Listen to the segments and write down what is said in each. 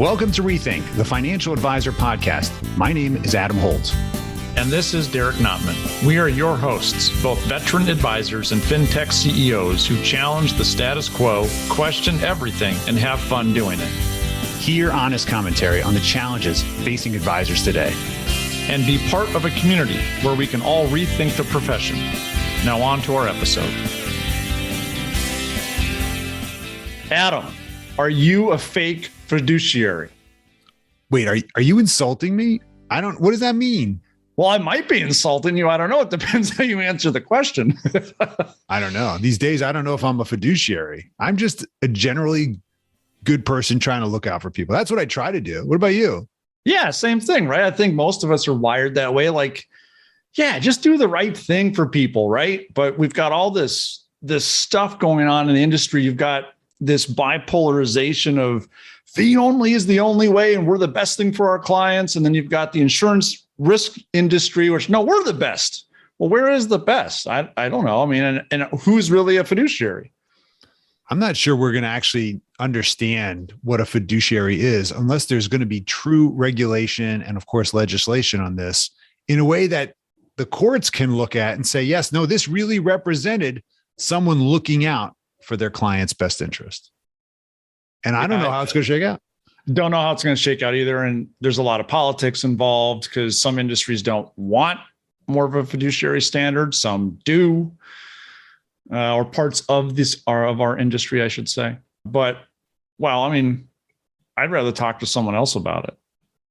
Welcome to Rethink, the Financial Advisor Podcast. My name is Adam Holt. And this is Derek Notman. We are your hosts, both veteran advisors and fintech CEOs who challenge the status quo, question everything, and have fun doing it. Hear honest commentary on the challenges facing advisors today. And be part of a community where we can all rethink the profession. Now on to our episode. Adam, are you a fake fiduciary? Wait, are you insulting me? What does that mean? Well, I might be insulting you. I don't know. It depends how you answer the question. I don't know. These days, I don't know if I'm a fiduciary. I'm just a generally good person trying to look out for people. That's what I try to do. What about you? Yeah, same thing, right? I think most of us are wired that way. Like, yeah, just do the right thing for people, right? But we've got all this stuff going on in the industry. You've got this bipolarization of fee only is the only way, and we're the best thing for our clients. And then you've got the insurance risk industry, which no, we're the best. Well, where is the best? I don't know. I mean, and who's really a fiduciary? I'm not sure we're going to actually understand what a fiduciary is unless there's going to be true regulation and, of course, legislation on this in a way that the courts can look at and say, yes, no, this really represented someone looking out for their client's best interest. And I don't know how it's going to shake out. Don't know how it's going to shake out either. And there's a lot of politics involved because some industries don't want more of a fiduciary standard. Some do, or parts of our industry, I should say. But, well, I mean, I'd rather talk to someone else about it.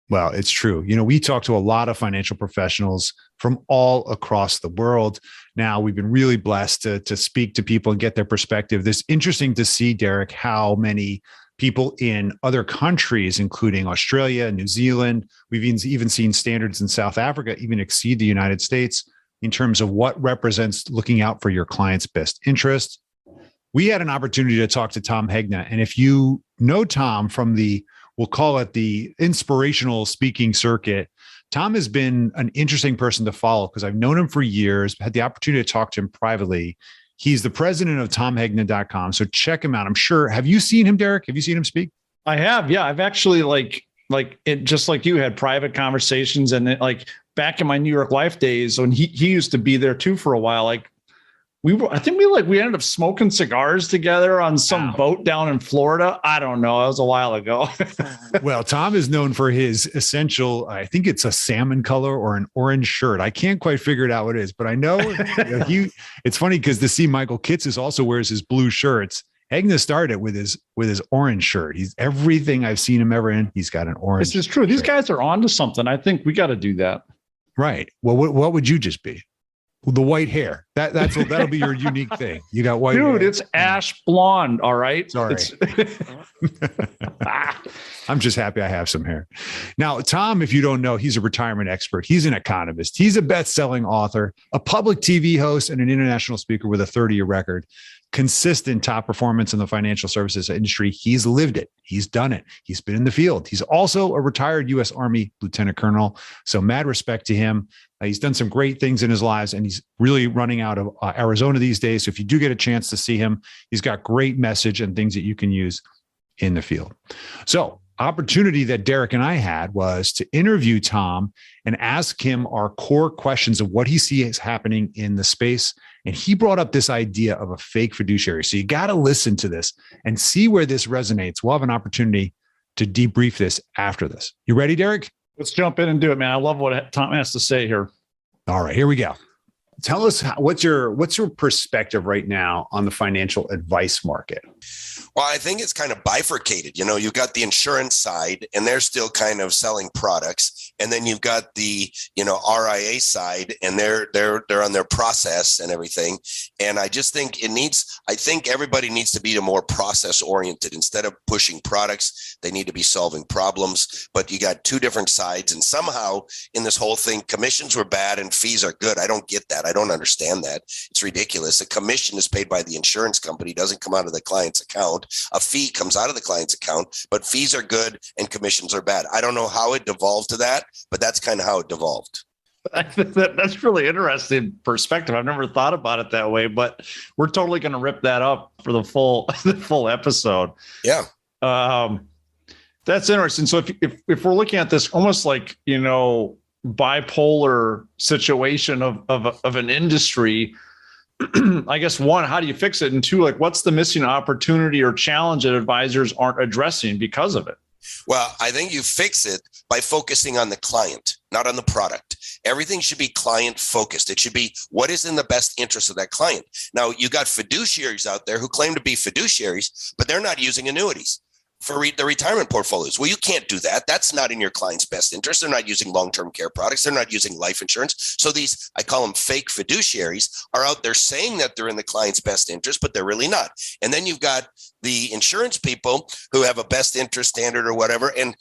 Well, it's true. You know, we talk to a lot of financial professionals from all across the world. Now, we've been really blessed to speak to people and get their perspective. It's interesting to see, Derek, how many people in other countries, including Australia, New Zealand, we've even seen standards in South Africa even exceed the United States in terms of what represents looking out for your client's best interest. We had an opportunity to talk to Tom Hegna. And if you know Tom from we'll call it the inspirational speaking circuit, Tom has been an interesting person to follow because I've known him for years, had the opportunity to talk to him privately. He's the president of TomHegna.com. So check him out. I'm sure. Have you seen him, Derek? Have you seen him speak? I have. Yeah. I've actually just like you had private conversations and back in my New York Life days when he used to be there too for a while. We ended up smoking cigars together on some boat down in Florida. I don't know. It was a while ago. Well, Tom is known for his essential, I think it's a salmon color or an orange shirt. I can't quite figure it out what it is, but I know it's funny because to see Michael Kitces also wears his blue shirts. Hegna started with his orange shirt. He's everything I've seen him ever in. He's got an orange. This is true. These guys are onto something. I think we got to do that. Right. Well, what would you just be? The white hair. That'll be your unique thing. You got white hair. Dude, it's ash blonde. All right. Sorry. I'm just happy I have some hair. Now, Tom, if you don't know, he's a retirement expert. He's an economist. He's a best-selling author, a public TV host, and an international speaker with a 30-year record. Consistent top performance in the financial services industry. He's lived it. He's done it. He's been in the field. He's also a retired U.S. Army lieutenant colonel. So mad respect to him. He's done some great things in his lives, and he's really running out of Arizona these days. So if you do get a chance to see him, he's got great message and things that you can use in the field. So opportunity that Derek and I had was to interview Tom and ask him our core questions of what he sees happening in the space. And he brought up this idea of a fake fiduciary. So you got to listen to this and see where this resonates. We'll have an opportunity to debrief this after this. You ready, Derek? Let's jump in and do it, man. I love what Tom has to say here. All right, here we go. Tell us what's your perspective right now on the financial advice market? Well, I think it's kind of bifurcated. You know, you've got the insurance side and they're still kind of selling products. And then you've got the, RIA side and they're on their process and everything. And I just think I think everybody needs to be more process oriented. Instead of pushing products, they need to be solving problems. But you got two different sides. And somehow in this whole thing, commissions were bad and fees are good. I don't get that. I don't understand that. It's ridiculous. A commission is paid by the insurance company, doesn't come out of the client's account. A fee comes out of the client's account, but fees are good and commissions are bad. I don't know how it devolved to that, but that's kind of how it devolved. That's really interesting perspective. I've never thought about it that way, but we're totally going to rip that up for the full episode. Yeah. That's interesting. So if we're looking at this almost like, bipolar situation of an industry, I guess one, how do you fix it? And two, like what's the missing opportunity or challenge that advisors aren't addressing because of it? Well, I think you fix it by focusing on the client, not on the product. Everything should be client focused. It should be what is in the best interest of that client. Now, you got fiduciaries out there who claim to be fiduciaries, but they're not using annuities for the retirement portfolios. Well, you can't do that. That's not in your client's best interest. They're not using long-term care products. They're not using life insurance. So these, I call them fake fiduciaries, are out there saying that they're in the client's best interest, but they're really not. And then you've got the insurance people who have a best interest standard or whatever. And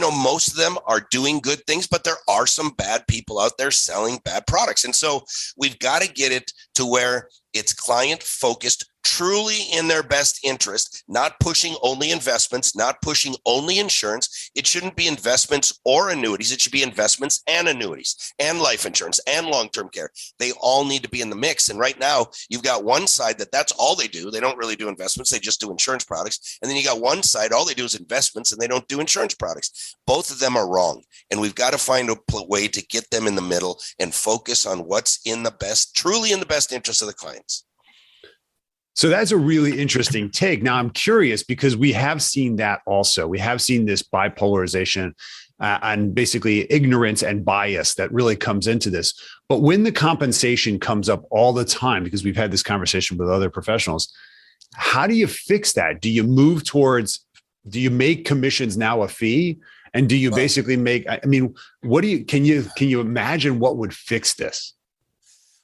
most of them are doing good things, but there are some bad people out there selling bad products. And so we've got to get it to where it's client focused, truly in their best interest, not pushing only investments, not pushing only insurance. It shouldn't be investments or annuities. It should be investments and annuities and life insurance and long-term care. They all need to be in the mix. And right now you've got one side that's all they do. They don't really do investments. They just do insurance products. And then you got one side, all they do is investments and they don't do insurance products. Both of them are wrong. And we've got to find a way to get them in the middle and focus on what's in the best, truly in the best interest of the clients. So that's a really interesting take. Now, I'm curious because we have seen that also. We have seen this bipolarization and basically ignorance and bias that really comes into this. But when the compensation comes up all the time, because we've had this conversation with other professionals, how do you fix that? Do you move towards, do you make commissions now a fee? And do you basically make, can you imagine what would fix this?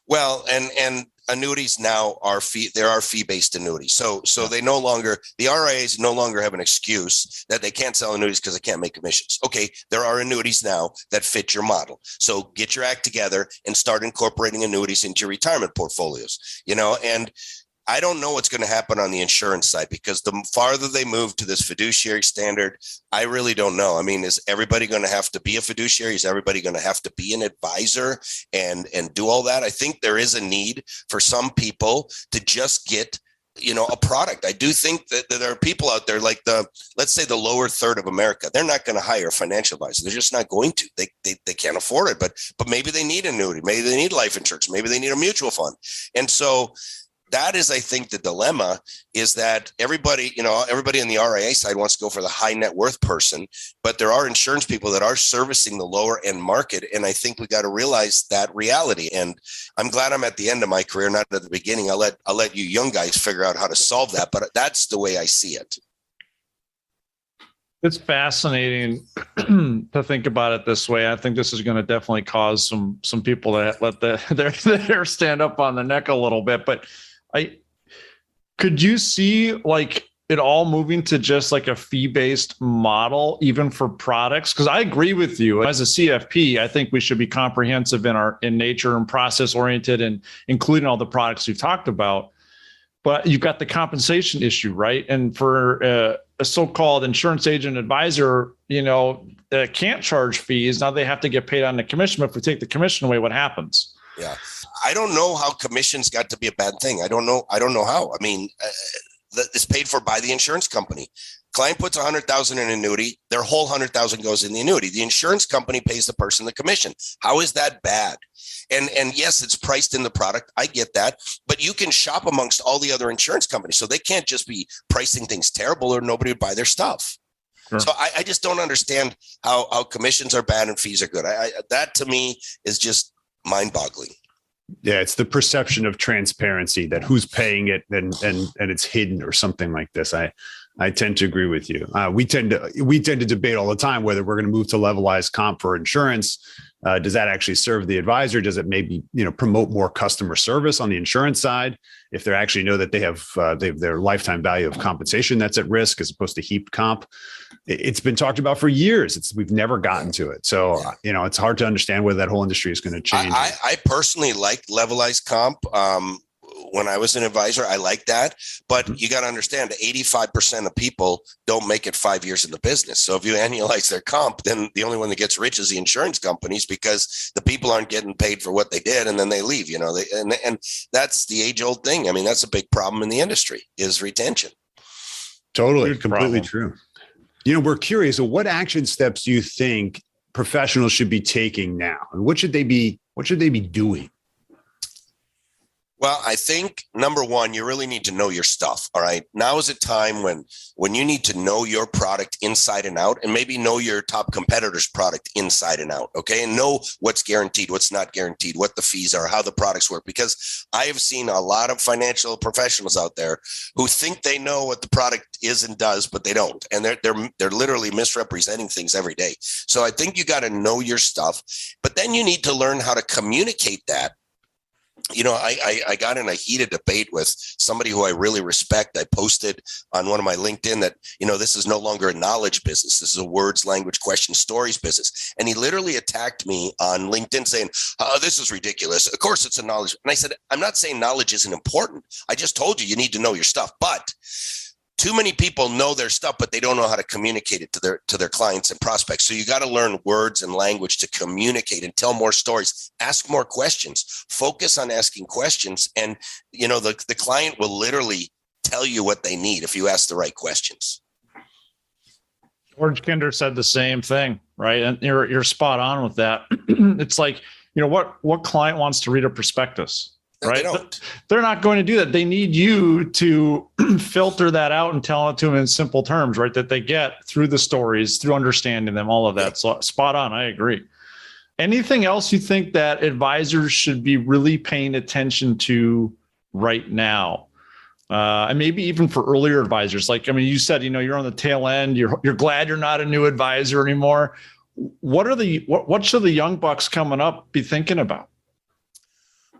Well, and annuities now are fee-based annuities. So they no longer, the RIAs no longer have an excuse that they can't sell annuities because they can't make commissions. Okay, there are annuities now that fit your model. So get your act together and start incorporating annuities into your retirement portfolios, and I don't know what's going to happen on the insurance side because the farther they move to this fiduciary standard, I really don't know. I mean, is everybody going to have to be a fiduciary? Is everybody going to have to be an advisor and do all that? I think there is a need for some people to just get, a product. I do think that there are people out there like let's say the lower third of America. They're not going to hire a financial advisor. They're just not going to. They can't afford it. But maybe they need annuity. Maybe they need life insurance. Maybe they need a mutual fund. And so that is, I think, the dilemma is that everybody in the RIA side wants to go for the high net worth person, but there are insurance people that are servicing the lower end market. And I think we got to realize that reality. And I'm glad I'm at the end of my career, not at the beginning. I'll let you young guys figure out how to solve that, but that's the way I see it. It's fascinating to think about it this way. I think this is going to definitely cause some people to let their hair stand up on the neck a little bit, but could you see like it all moving to just like a fee-based model, even for products? Because I agree with you. As a CFP, I think we should be comprehensive in nature and process oriented and including all the products we've talked about. But you've got the compensation issue, right? And for a so-called insurance agent advisor, that can't charge fees, now they have to get paid on the commission. But if we take the commission away, what happens? Yeah. I don't know how commissions got to be a bad thing. I don't know how. I mean, it's paid for by the insurance company. Client puts $100,000 in annuity. Their whole $100,000 goes in the annuity. The insurance company pays the person the commission. How is that bad? And yes, it's priced in the product. I get that, but you can shop amongst all the other insurance companies. So they can't just be pricing things terrible or nobody would buy their stuff. Sure. So I just don't understand how commissions are bad and fees are good. That to me is just mind-boggling. Yeah, it's the perception of transparency that who's paying it and it's hidden or something like this. I tend to agree with you. We tend to debate all the time whether we're going to move to levelized comp for insurance. Does that actually serve the advisor? Does it maybe promote more customer service on the insurance side if they actually know that they have their lifetime value of compensation that's at risk as opposed to heaped comp? It's been talked about for years. We've never gotten to it. So it's hard to understand whether that whole industry is going to change. I personally like levelized comp. When I was an advisor, I like that. But you got to understand, 85% of people don't make it 5 years in the business. So if you annualize their comp, then the only one that gets rich is the insurance companies because the people aren't getting paid for what they did and then they leave. And that's the age-old thing. I mean, that's a big problem in the industry is retention. Totally, completely true. We're curious. So what action steps do you think professionals should be taking now? What should they be doing? Well, I think number one, you really need to know your stuff. All right. Now is a time when you need to know your product inside and out, and maybe know your top competitor's product inside and out. Okay. And know what's guaranteed, what's not guaranteed, what the fees are, how the products work. Because I have seen a lot of financial professionals out there who think they know what the product is and does, but they don't. And they're literally misrepresenting things every day. So I think you got to know your stuff, but then you need to learn how to communicate that. I got in a heated debate with somebody who I really respect. I posted on one of my LinkedIn that, this is no longer a knowledge business. This is a words, language, questions, stories business. And he literally attacked me on LinkedIn saying, this is ridiculous. Of course it's a knowledge. And I said, I'm not saying knowledge isn't important. I just told you need to know your stuff. But too many people know their stuff, but they don't know how to communicate it to their clients and prospects. So you got to learn words and language to communicate and tell more stories, ask more questions, focus on asking questions. And, the client will literally tell you what they need if you ask the right questions. George Kinder said the same thing, right? And you're spot on with that. It's like, what client wants to read a prospectus? Right. They're not going to do that. They need you to filter that out and tell it to them in simple terms, right? That they get through the stories, through understanding them, all of that. So spot on. I agree. Anything else you think that advisors should be really paying attention to right now? And maybe even for earlier advisors, you said, you're on the tail end, you're glad you're not a new advisor anymore. What should the young bucks coming up be thinking about?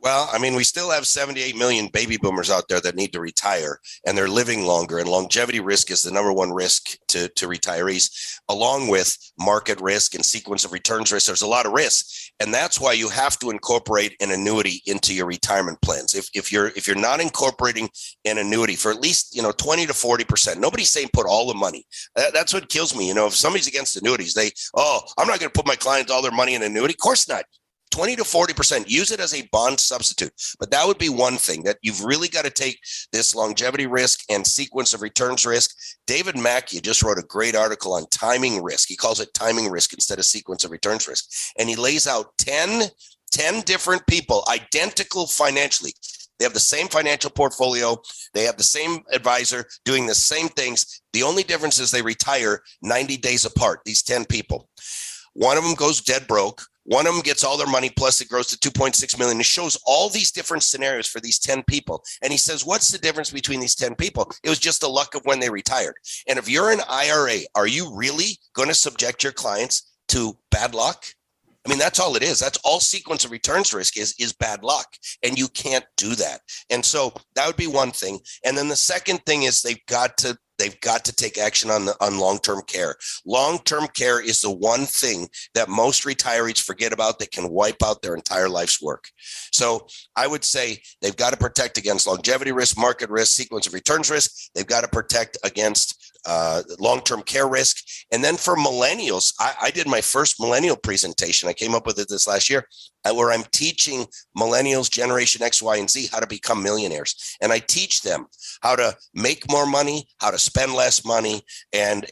Well, we still have 78 million baby boomers out there that need to retire, and they're living longer. And longevity risk is the number one risk to retirees, along with market risk and sequence of returns risk. There's a lot of risks. And that's why you have to incorporate an annuity into your retirement plans. If you're not incorporating an annuity for at least 20 to 40%, nobody's saying put all the money. That's what kills me. If somebody's against annuities, I'm not going to put my clients all their money in annuity. Of course not. 20 to 40%, use it as a bond substitute. But that would be one thing that you've really got to take this longevity risk and sequence of returns risk. David Mackey just wrote a great article on timing risk. He calls it timing risk instead of sequence of returns risk. And he lays out 10 different people, identical financially. They have the same financial portfolio. They have the same advisor doing the same things. The only difference is they retire 90 days apart, these 10 people. One of them goes dead broke. One of them gets all their money, plus it grows to 2.6 million. It shows all these different scenarios for these 10 people. And he says, what's the difference between these 10 people? It was just the luck of when they retired. And if you're an IRA, are you really going to subject your clients to bad luck? That's all it is. That's all sequence of returns risk is bad luck. And you can't do that. And so that would be one thing. And then the second thing is they've got to take action on long-term care. Long-term care is the one thing that most retirees forget about that can wipe out their entire life's work. So I would say they've got to protect against longevity risk, market risk, sequence of returns risk. They've got to protect against long-term care risk. And then for millennials, I did my first millennial presentation. I came up with it this last year, where I'm teaching millennials, Generation X, Y, and Z how to become millionaires. And I teach them how to make more money, how to spend less money, and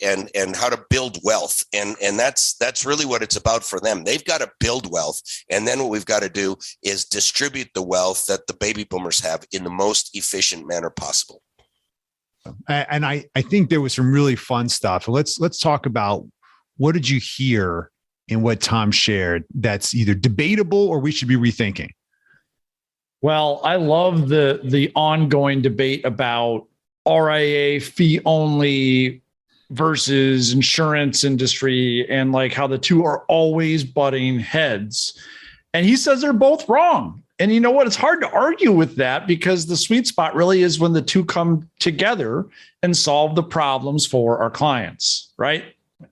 how to build wealth. And that's really what it's about for them. They've got to build wealth. And then what we've got to do is distribute the wealth that the baby boomers have in the most efficient manner possible. And I think there was some really fun stuff. Let's talk about, what did you hear in what Tom shared that's either debatable or we should be rethinking? Well, I love the ongoing debate about RIA fee only versus insurance industry, and how the two are always butting heads. And he says they're both wrong. And you know what? It's hard to argue with that, because the sweet spot really is when the two come together and solve the problems for our clients, right?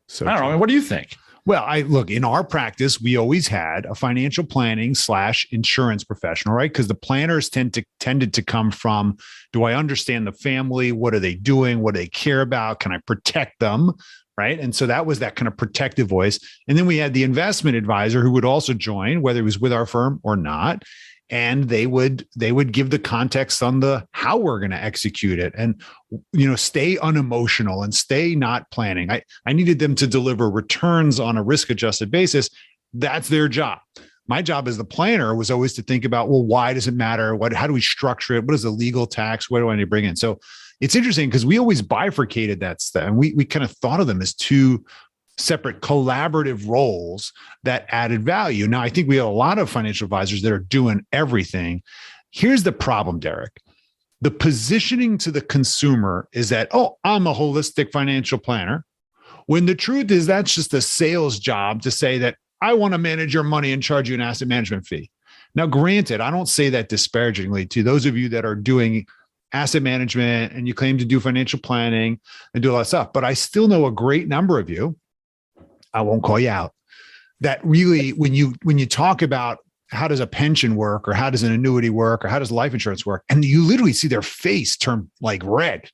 So I don't know. What do you think? Well, in our practice, we always had a financial planning / insurance professional, right? Because the planners tended to come from, do I understand the family? What are they doing? What do they care about? Can I protect them? Right. And so that was that kind of protective voice. And then we had the investment advisor who would also join, whether it was with our firm or not. and they would give the context on the how we're going to execute it, and stay unemotional and stay not planning. I needed them to deliver returns on a risk adjusted basis. That's their job. My job as the planner was always to think about, well, why does it matter? How do we structure it? What is the legal tax? What do I need to bring in? So it's interesting because we always bifurcated that stuff, and we kind of thought of them as two separate collaborative roles that added value. Now, I think we have a lot of financial advisors that are doing everything. Here's the problem, Derek. The positioning to the consumer is that, oh, I'm a holistic financial planner, when the truth is that's just a sales job to say that I want to manage your money and charge you an asset management fee. Now, granted, I don't say that disparagingly to those of you that are doing asset management and you claim to do financial planning and do a lot of stuff, but I still know a great number of you, I won't call you out, that really, when you talk about how does a pension work, or how does an annuity work, or how does life insurance work, and you literally see their face turn like red.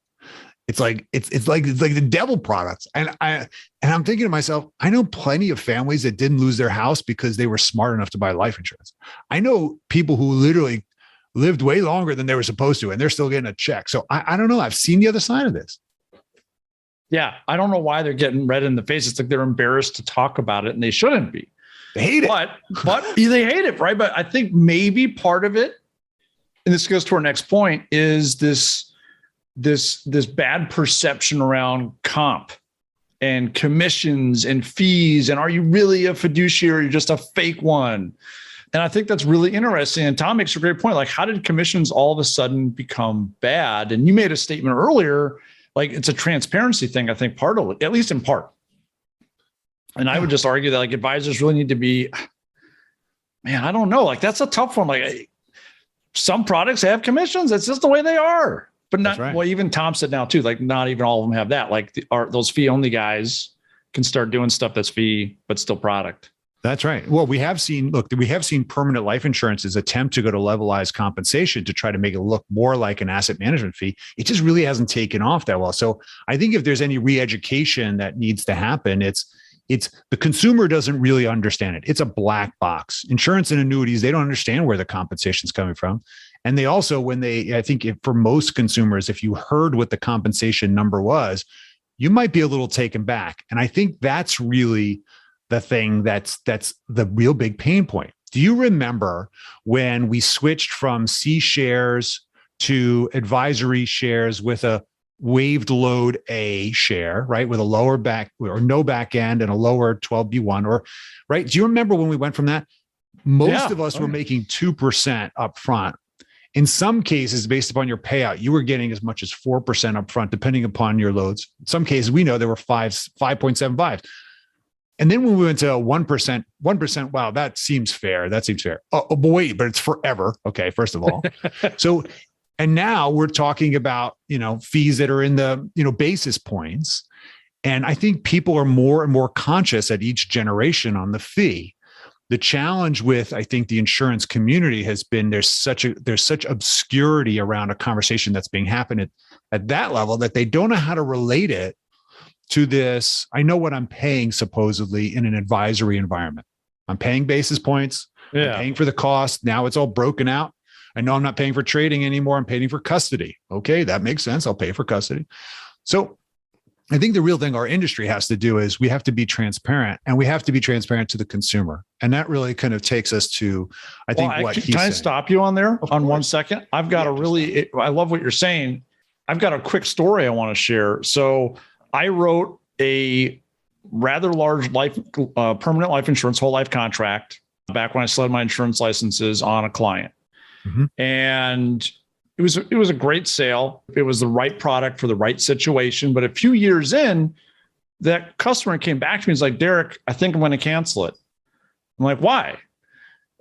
It's like the devil products. And I'm thinking to myself, I know plenty of families that didn't lose their house because they were smart enough to buy life insurance. I know people who literally lived way longer than they were supposed to, and they're still getting a check. So I don't know. I've seen the other side of this. Yeah, I don't know why they're getting red in the face. It's like they're embarrassed to talk about it, and they shouldn't be. They hate it. But they hate it, right? But I think maybe part of it, and this goes to our next point, is this bad perception around comp and commissions and fees. And are you really a fiduciary or just a fake one? And I think that's really interesting. And Tom makes a great point. Like, how did commissions all of a sudden become bad? And you made a statement earlier, like it's a transparency thing, I think part of it, at least in part. And I would just argue that like advisors really need to be, man, I don't know. Like that's a tough one. Like some products have commissions. That's just the way they are. But not, right. Well, even Tom said now too, like not even all of them have that. Like those fee only guys can start doing stuff that's fee, but still product. That's right. Well, we have seen permanent life insurances attempt to go to levelized compensation to try to make it look more like an asset management fee. It just really hasn't taken off that well. So I think if there's any re-education that needs to happen, it's the consumer doesn't really understand it. It's a black box. Insurance and annuities, they don't understand where the compensation is coming from. And they also, I think for most consumers, if you heard what the compensation number was, you might be a little taken back. And I think that's really the thing that's the real big pain point. Do you remember when we switched from C shares to advisory shares with a waived load A share, right? With a lower back or no back end and a lower 12B1 or right. Do you remember when we went from that? Most of us were making 2% up front. In some cases, based upon your payout, you were getting as much as 4% up front, depending upon your loads. In some cases, we know there were 5.75. And then when we went to 1%, wow, that seems fair. Oh, but wait, but it's forever. Okay, first of all. And now we're talking about, fees that are in the, basis points. And I think people are more and more conscious at each generation on the fee. The challenge with, I think, the insurance community has been there's such obscurity around a conversation that's being happened at that level that they don't know how to relate it to this. I know what I'm paying supposedly in an advisory environment. I'm paying basis points. Yeah. I'm paying for the cost. Now it's all broken out. I know I'm not paying for trading anymore. I'm paying for custody. Okay, that makes sense. I'll pay for custody. So I think the real thing our industry has to do is we have to be transparent, and we have to be transparent to the consumer. And that really kind of takes us to, I think, what he's saying. Can I stop you on there on 1 second? I've got I love what you're saying. I've got a quick story I want to share. So I wrote a rather large permanent life insurance whole life contract back when I still had my insurance licenses on a client. Mm-hmm. And it was a great sale. It was the right product for the right situation. But a few years in, that customer came back to me. He's like, Derek, I think I'm going to cancel it. I'm like, why?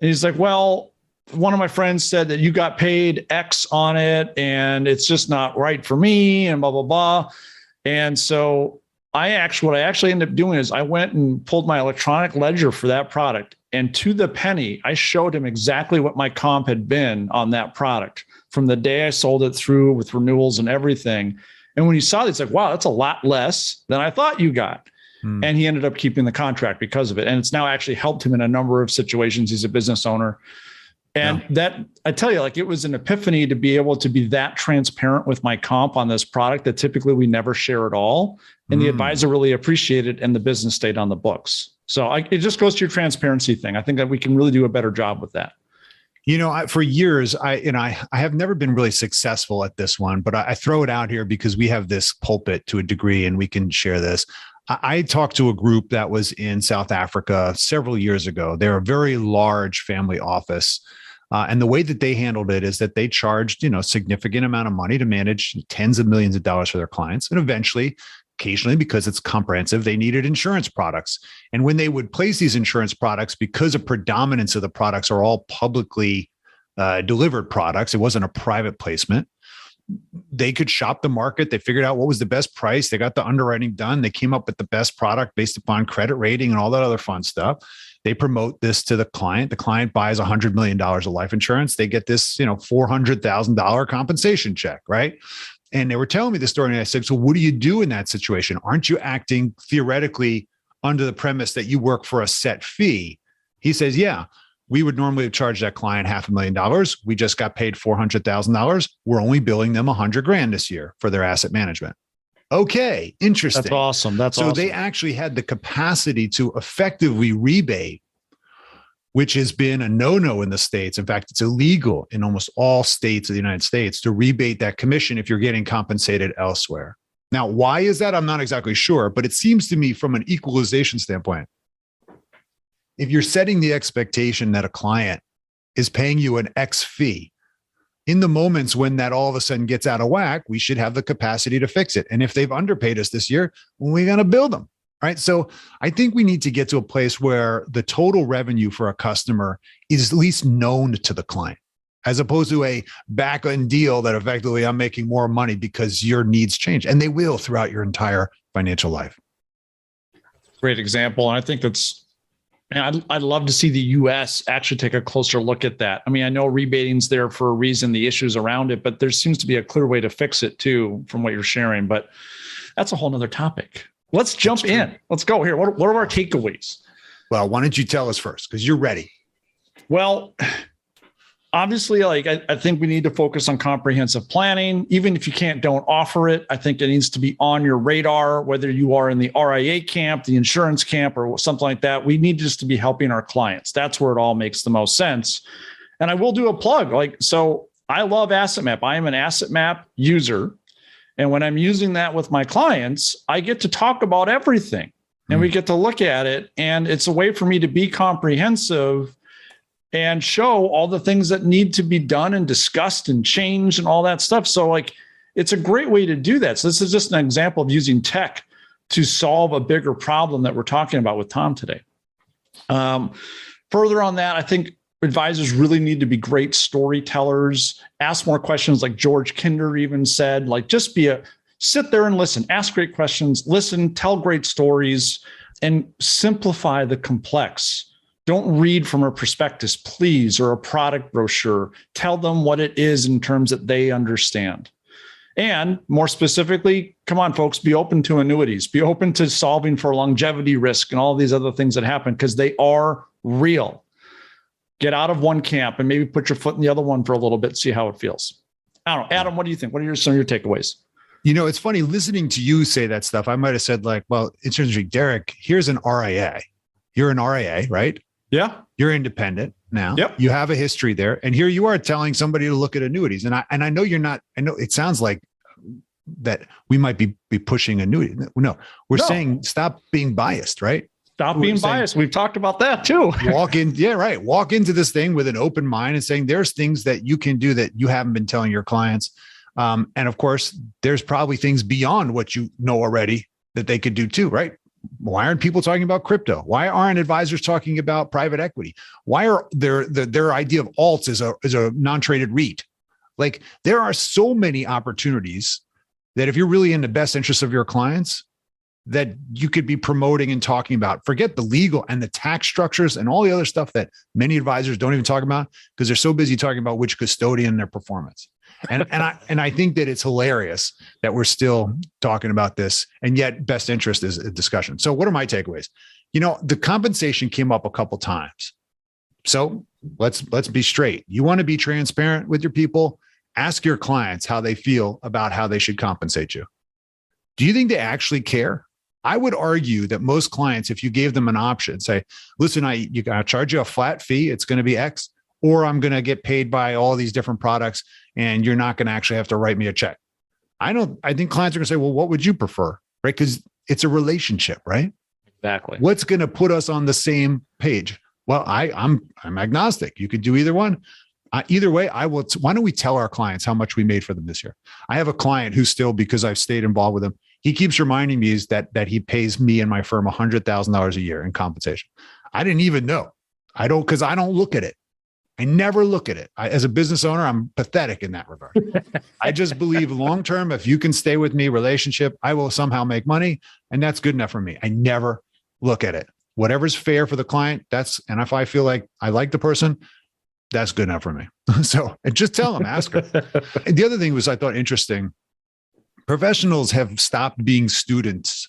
And he's like, well, one of my friends said that you got paid X on it and it's just not right for me and blah, blah, blah. And so what I actually ended up doing is I went and pulled my electronic ledger for that product. And to the penny, I showed him exactly what my comp had been on that product from the day I sold it through with renewals and everything. And when he saw it, it's like, wow, that's a lot less than I thought you got. And he ended up keeping the contract because of it. And it's now actually helped him in a number of situations. He's a business owner. And that, I tell you, like, it was an epiphany to be able to be that transparent with my comp on this product that typically we never share at all. And the advisor really appreciated it, and the business stayed on the books. So it just goes to your transparency thing. I think that we can really do a better job with that. For years, I have never been really successful at this one, but I throw it out here because we have this pulpit to a degree and we can share this. I talked to a group that was in South Africa several years ago. They're a very large family office. And the way that they handled it is that they charged, a significant amount of money to manage tens of millions of dollars for their clients. And eventually, occasionally, because it's comprehensive, they needed insurance products. And when they would place these insurance products, because a predominance of the products are all publicly delivered products, it wasn't a private placement, they could shop the market. They figured out what was the best price. They got the underwriting done. They came up with the best product based upon credit rating and all that other fun stuff. They promote this to the client. The client buys $100 million of life insurance. They get this, $400,000 compensation check, right? And they were telling me the story, and I said, so what do you do in that situation? Aren't you acting theoretically under the premise that you work for a set fee? He says, yeah, we would normally have charged that client $500,000. We just got paid $400,000. We're only billing them $100,000 this year for their asset management. Okay, interesting. That's awesome. So they actually had the capacity to effectively rebate, which has been a no-no in the States. In fact, it's illegal in almost all states of the United States to rebate that commission if you're getting compensated elsewhere. Now, why is that? I'm not exactly sure, but it seems to me from an equalization standpoint, if you're setting the expectation that a client is paying you an X fee, in the moments when that all of a sudden gets out of whack, we should have the capacity to fix it. And if they've underpaid us this year, we're going to bill them. Right. So I think we need to get to a place where the total revenue for a customer is at least known to the client, as opposed to a back end deal that effectively I'm making more money because your needs change. And they will throughout your entire financial life. Great example. And I think I'd love to see the U.S. actually take a closer look at that. I mean, I know rebating's there for a reason, the issues around it, but there seems to be a clear way to fix it too, from what you're sharing. But that's a whole nother topic. Let's jump in. Let's go here. What are our takeaways? Well, why don't you tell us first? Because you're ready. Well, obviously, I think we need to focus on comprehensive planning. Even if you don't offer it. I think it needs to be on your radar, whether you are in the RIA camp, the insurance camp, or something like that. We need just to be helping our clients. That's where it all makes the most sense. And I will do a plug. So I love Asset Map. I am an Asset Map user. And when I'm using that with my clients, I get to talk about everything and we get to look at it. And it's a way for me to be comprehensive and show all the things that need to be done and discussed and changed and all that stuff. So it's a great way to do that. So this is just an example of using tech to solve a bigger problem that we're talking about with Tom today. Further on that, I think advisors really need to be great storytellers, ask more questions like George Kinder even said, just sit there and listen, ask great questions, listen, tell great stories, and simplify the complex. Don't read from a prospectus, please, or a product brochure. Tell them what it is in terms that they understand. And more specifically, come on, folks, be open to annuities, be open to solving for longevity risk and all these other things that happen because they are real. Get out of one camp and maybe put your foot in the other one for a little bit, see how it feels. I don't know. Adam, what do you think? What are some of your takeaways? It's funny listening to you say that stuff. I might have said Derek, here's an RIA. You're an RIA, right? Yeah. You're independent now. Yep. You have a history there. And here you are telling somebody to look at annuities. And I know you're not, I know it sounds like that we might be pushing annuity. No, we're saying stop being biased, right? Stop being biased. We've talked about that too. Walk into this thing with an open mind and saying there's things that you can do that you haven't been telling your clients. And of course, there's probably things beyond what you know already that they could do too, right? Why aren't people talking about crypto? Why aren't advisors talking about private equity? Why are their idea of alts is a non-traded REIT? There are so many opportunities that if you're really in the best interest of your clients, that you could be promoting and talking about. Forget the legal and the tax structures and all the other stuff that many advisors don't even talk about because they're so busy talking about which custodian their performance. And I think that it's hilarious that we're still talking about this, and yet best interest is a discussion. So what are my takeaways? The compensation came up a couple times. So let's be straight. You want to be transparent with your people? Ask your clients how they feel about how they should compensate you. Do you think they actually care? I would argue that most clients, if you gave them an option, say, listen, you got to charge you a flat fee. It's going to be X, or I'm going to get paid by all these different products and you're not going to actually have to write me a check. I think clients are going to say, well, what would you prefer? Right? Because it's a relationship, right? Exactly. What's going to put us on the same page? Well, I'm agnostic. You could do either one. Either way, I will. Why don't we tell our clients how much we made for them this year? I have a client who still, because I've stayed involved with him, he keeps reminding me that he pays me and my firm $100,000 a year in compensation. I didn't even know. Because I don't look at it. I never look at it. As a business owner, I'm pathetic in that regard. I just believe long-term, if you can stay with me, relationship, I will somehow make money. And that's good enough for me. I never look at it. Whatever's fair for the client, and if I feel like I like the person, that's good enough for me. So just tell them, ask her. And the other thing was, I thought interesting, professionals have stopped being students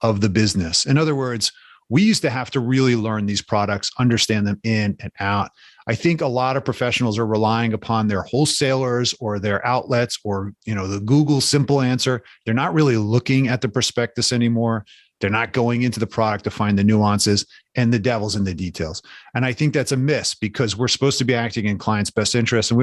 of the business. In other words, we used to have to really learn these products, understand them in and out. I think a lot of professionals are relying upon their wholesalers or their outlets or, the Google simple answer. They're not really looking at the prospectus anymore. They're not going into the product to find the nuances, and the devil's in the details. And I think that's a miss, because we're supposed to be acting in clients' best interest. And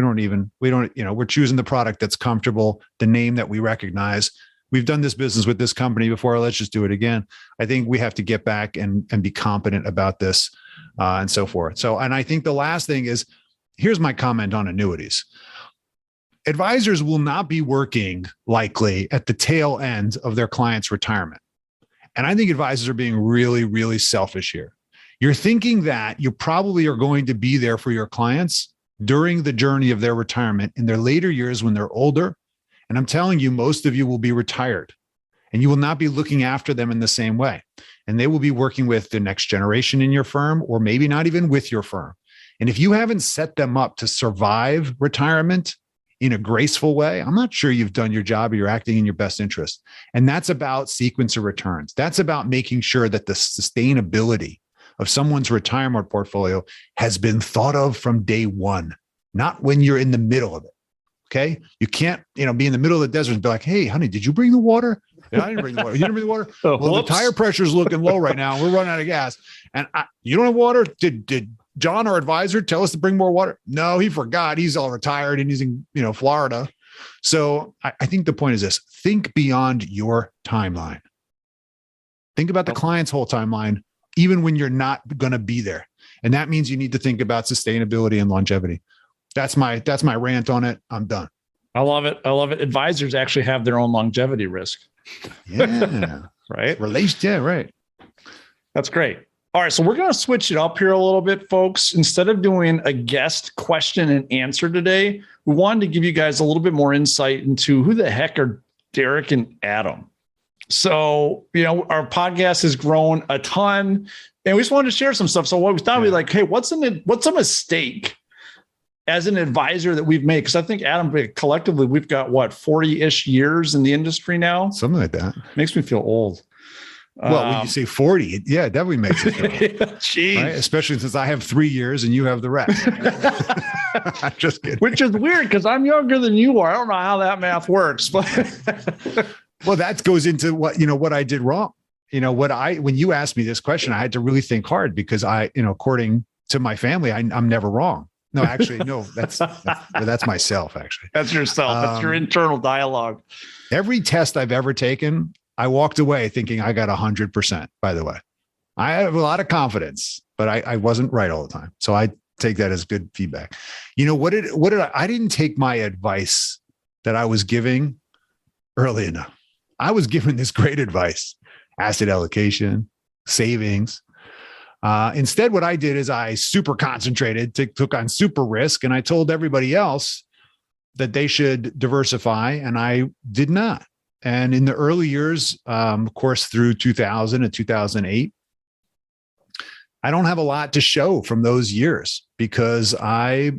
we're choosing the product that's comfortable, the name that we recognize. We've done this business with this company before. Let's just do it again. I think we have to get back and be competent about this and so forth. And I think the last thing is, here's my comment on annuities. Advisors will not be working likely at the tail end of their client's retirement. And I think advisors are being really, really selfish here. You're thinking that you probably are going to be there for your clients during the journey of their retirement in their later years when they're older. And I'm telling you, most of you will be retired and you will not be looking after them in the same way. And they will be working with the next generation in your firm, or maybe not even with your firm. And if you haven't set them up to survive retirement in a graceful way, I'm not sure you've done your job or you're acting in your best interest. And that's about sequence of returns. That's about making sure that the sustainability of someone's retirement portfolio has been thought of from day one, not when you're in the middle of it. Okay. You can't, be in the middle of the desert and be like, hey, honey, did you bring the water? Yeah, I didn't bring the water. You didn't bring the water? Well, the tire pressure is looking low right now. We're running out of gas. And you don't have water? Did John, our advisor, tell us to bring more water? No, he forgot. He's all retired and he's in, Florida. So I think the point is this: think beyond your timeline. Think about the client's whole timeline, even when you're not going to be there. And that means you need to think about sustainability and longevity. That's my rant on it. I'm done. I love it. Advisors actually have their own longevity risk. Yeah. Right. Yeah, right. That's great. All right. So we're going to switch it up here a little bit, folks. Instead of doing a guest question and answer today, we wanted to give you guys a little bit more insight into who the heck are Derek and Adam. So, our podcast has grown a ton and we just wanted to share some stuff. So what we thought, we like, hey, what's a mistake as an advisor that we've made? Because I think, Adam, collectively, we've got 40-ish years in the industry now. Something like that. Makes me feel old. Well, when you say 40, yeah, it definitely makes it feel old. Jeez. Right? Especially since I have 3 years and you have the rest. I'm just kidding. Which is weird because I'm younger than you are. I don't know how that math works, but well, that goes into what I did wrong. When you asked me this question, I had to really think hard because according to my family, I'm never wrong. No, actually, no, that's myself, actually. That's yourself. That's your internal dialogue. Every test I've ever taken, I walked away thinking I got 100%, by the way. I have a lot of confidence, but I wasn't right all the time. So I take that as good feedback. I didn't take my advice that I was giving early enough. I was given this great advice: asset allocation, savings. Instead, what I did is I super concentrated, took on super risk, and I told everybody else that they should diversify, and I did not. And in the early years, of course, through 2000 and 2008, I don't have a lot to show from those years because I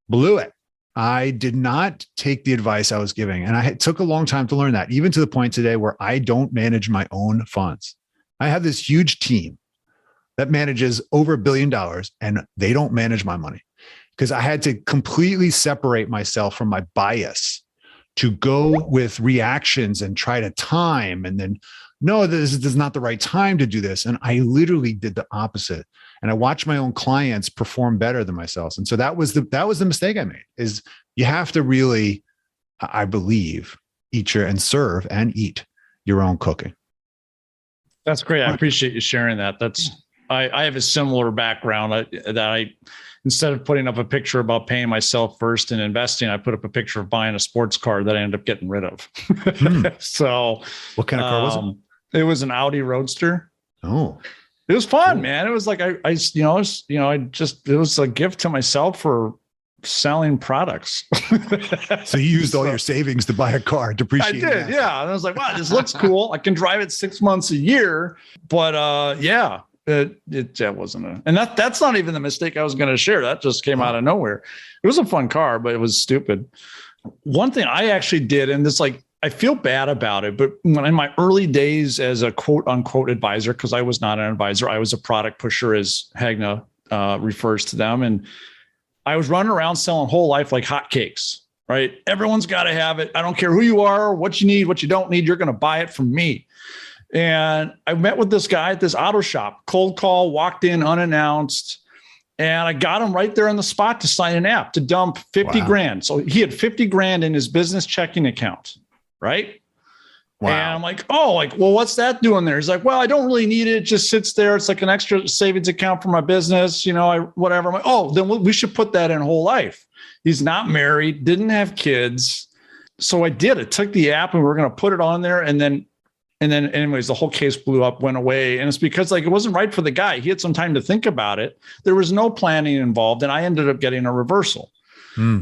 blew it. I did not take the advice I was giving. And it took a long time to learn that, even to the point today where I don't manage my own funds. I have this huge team that manages over $1 billion and they don't manage my money, because I had to completely separate myself from my bias to go with reactions and try to time. And then, no, this is not the right time to do this. And I literally did the opposite. And I watched my own clients perform better than myself. And so that was the mistake I made, is you have to really, I believe, eat your own cooking. That's great. I appreciate you sharing that. I have a similar background instead of putting up a picture about paying myself first and investing, I put up a picture of buying a sports car that I ended up getting rid of. So what kind of car was it? It was an Audi Roadster. Oh, it was fun, man. It was like, it was a gift to myself for selling products. So you used all your savings to buy a car, depreciate. I did. Yeah. And I was like, wow, this looks cool. I can drive it 6 months a year, but yeah. That wasn't and that's not even the mistake I was going to share. That just came out of nowhere. It was a fun car, but it was stupid. One thing I actually did, and this, like, I feel bad about it, but when in my early days as a quote unquote advisor, because I was not an advisor, I was a product pusher, as Hegna refers to them. And I was running around selling whole life like hotcakes, right? Everyone's got to have it. I don't care who you are, what you need, what you don't need. You're going to buy it from me. And I met with this guy at this auto shop, cold call, walked in unannounced, and I got him right there on the spot to sign an app to dump 50 grand. So he had 50 grand in his business checking account, right? Wow. And I'm like, well, what's that doing there? He's like, well, I don't really need it. It just sits there. It's like an extra savings account for my business, whatever. I'm like, then we should put that in whole life. He's not married, didn't have kids. So I did. I took the app and we were going to put it on there. And then anyways, the whole case blew up, went away. And it's because, like, it wasn't right for the guy. He had some time to think about it. There was no planning involved. And I ended up getting a reversal.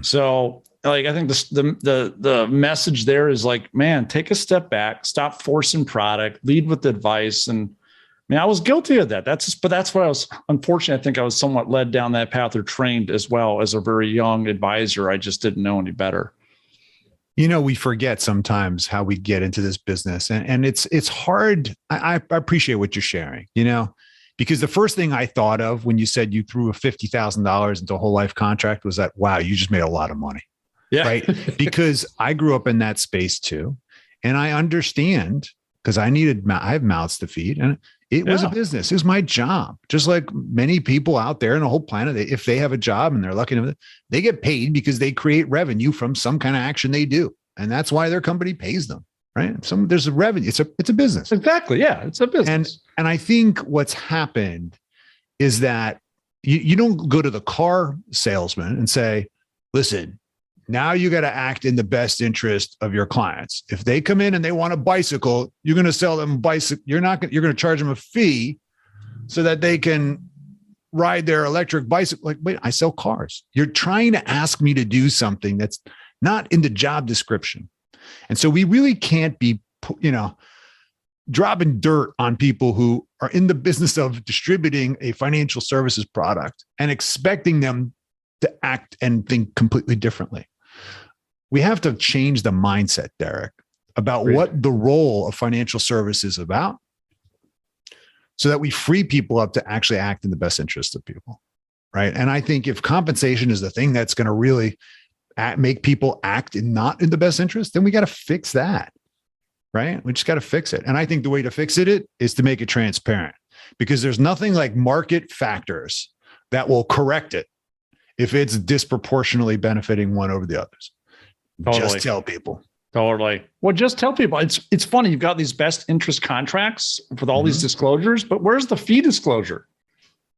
So, like, I think the message there is, like, man, take a step back, stop forcing product, lead with advice. And I mean, I was guilty of that. That's what I was, unfortunately, I think I was somewhat led down that path, or trained as well as a very young advisor. I just didn't know any better. We forget sometimes how we get into this business, and it's hard. I appreciate what you're sharing, because the first thing I thought of when you said you threw a $50,000 into a whole life contract was that, wow, you just made a lot of money. Yeah. Right. Because I grew up in that space too. And I understand, because I have mouths to feed, and it was a business. It was my job. Just like many people out there in the whole planet, if they have a job and they're lucky enough, they get paid because they create revenue from some kind of action they do. And that's why their company pays them, right? There's a revenue. It's a business. Exactly. Yeah. It's a business. And I think what's happened is that you don't go to the car salesman and say, listen, now you got to act in the best interest of your clients. If they come in and they want a bicycle, you're going to sell them a bicycle. You're going to charge them a fee so that they can ride their electric bicycle. Like, wait, I sell cars. You're trying to ask me to do something that's not in the job description. And so we really can't be, dropping dirt on people who are in the business of distributing a financial services product and expecting them to act and think completely differently. We have to change the mindset, Derek, about what the role of financial service is about, so that we free people up to actually act in the best interest of people. Right. And I think if compensation is the thing that's going to really make people act not in the best interest, then we got to fix that. Right. We just got to fix it. And I think the way to fix it is to make it transparent, because there's nothing like market factors that will correct it if it's disproportionately benefiting one over the others. Totally. Just tell people. Totally. Well, just tell people. It's funny. You've got these best interest contracts with all these disclosures, but where's the fee disclosure?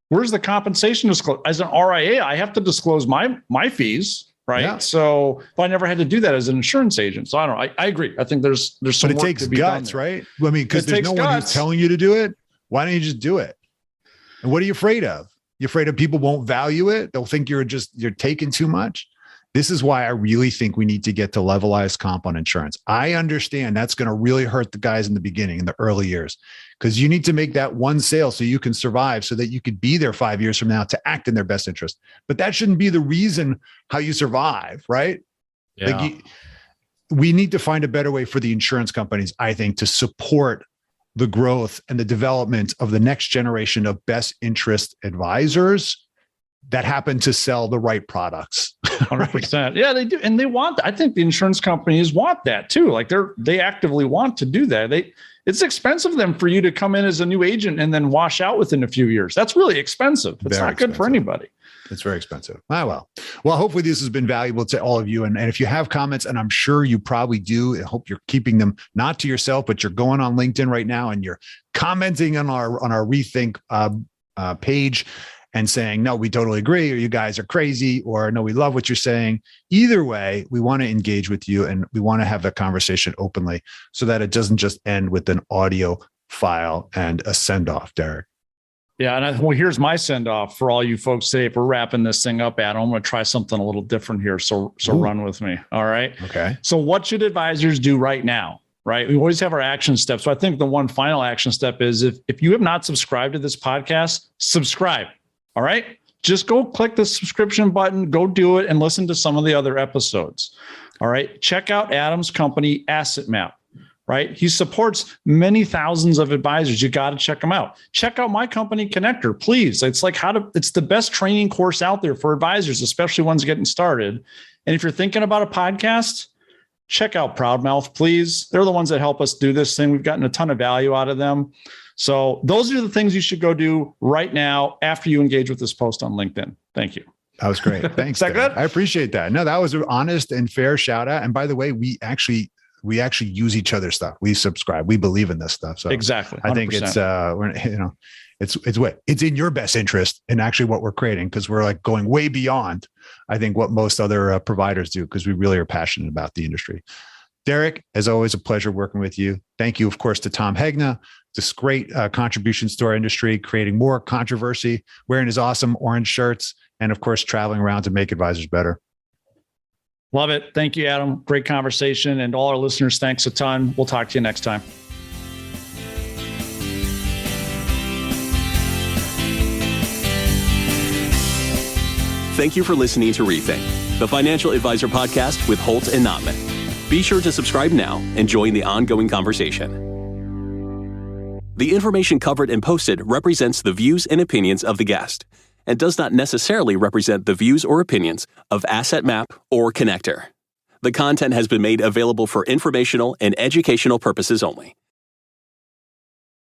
Where's the compensation disclosure? As an RIA, I have to disclose my fees, right? Yeah. So if I never had to do that as an insurance agent. So I agree. I think there's some But it work takes to be guts, done right? I mean, because there's no one who's telling you to do it. Why don't you just do it? And what are you afraid of? You're afraid of people won't value it. They'll think you're taking too much. This is why I really think we need to get to levelized comp on insurance. I understand that's going to really hurt the guys in the beginning, in the early years, because you need to make that one sale so you can survive, so that you could be there 5 years from now to act in their best interest. But that shouldn't be the reason how you survive, right? Yeah. We need to find a better way for the insurance companies, I think, to support the growth and the development of the next generation of best interest advisors that happen to sell the right products. 100%. Yeah, they do. And they want, I think the insurance companies want that too. Like they actively want to do that. It's expensive then for you to come in as a new agent and then wash out within a few years. That's really expensive. It's not good for anybody. It's very expensive. Well, hopefully this has been valuable to all of you. And if you have comments, and I'm sure you probably do, I hope you're keeping them not to yourself, but you're going on LinkedIn right now and you're commenting on our Rethink page and saying, no, we totally agree, or you guys are crazy, or no, we love what you're saying. Either way, we want to engage with you and we want to have the conversation openly so that it doesn't just end with an audio file and a send-off, Derek. Yeah. And here's my send off for all you folks today. If we're wrapping this thing up, Adam, I'm going to try something a little different here. So run with me. All right. Okay. So what should advisors do right now? Right. We always have our action steps. So I think the one final action step is if you have not subscribed to this podcast, subscribe. All right. Just go click the subscription button, go do it and listen to some of the other episodes. All right. Check out Adam's company, Asset Map. Right? He supports many thousands of advisors. You got to check him out. Check out my company, Connector, please. It's like it's the best training course out there for advisors, especially ones getting started. And if you're thinking about a podcast, check out Proudmouth, please. They're the ones that help us do this thing. We've gotten a ton of value out of them. So those are the things you should go do right now after you engage with this post on LinkedIn. Thank you. That was great. Thanks. Is that good? I appreciate that. No, that was an honest and fair shout out. And by the way, we actually use each other's stuff. We subscribe. We believe in this stuff. So exactly. 100%. I think it's in your best interest in actually what we're creating, because we're like going way beyond, I think, what most other providers do, because we really are passionate about the industry. Derek, as always, a pleasure working with you. Thank you, of course, to Tom Hegna, this great contributions to our industry, creating more controversy, wearing his awesome orange shirts, and of course, traveling around to make advisors better. Love it. Thank you, Adam. Great conversation. And all our listeners, thanks a ton. We'll talk to you next time. Thank you for listening to Rethink, the financial advisor podcast with Holt and Notman. Be sure to subscribe now and join the ongoing conversation. The information covered and posted represents the views and opinions of the guest and does not necessarily represent the views or opinions of Asset Map or Connector. The content has been made available for informational and educational purposes only.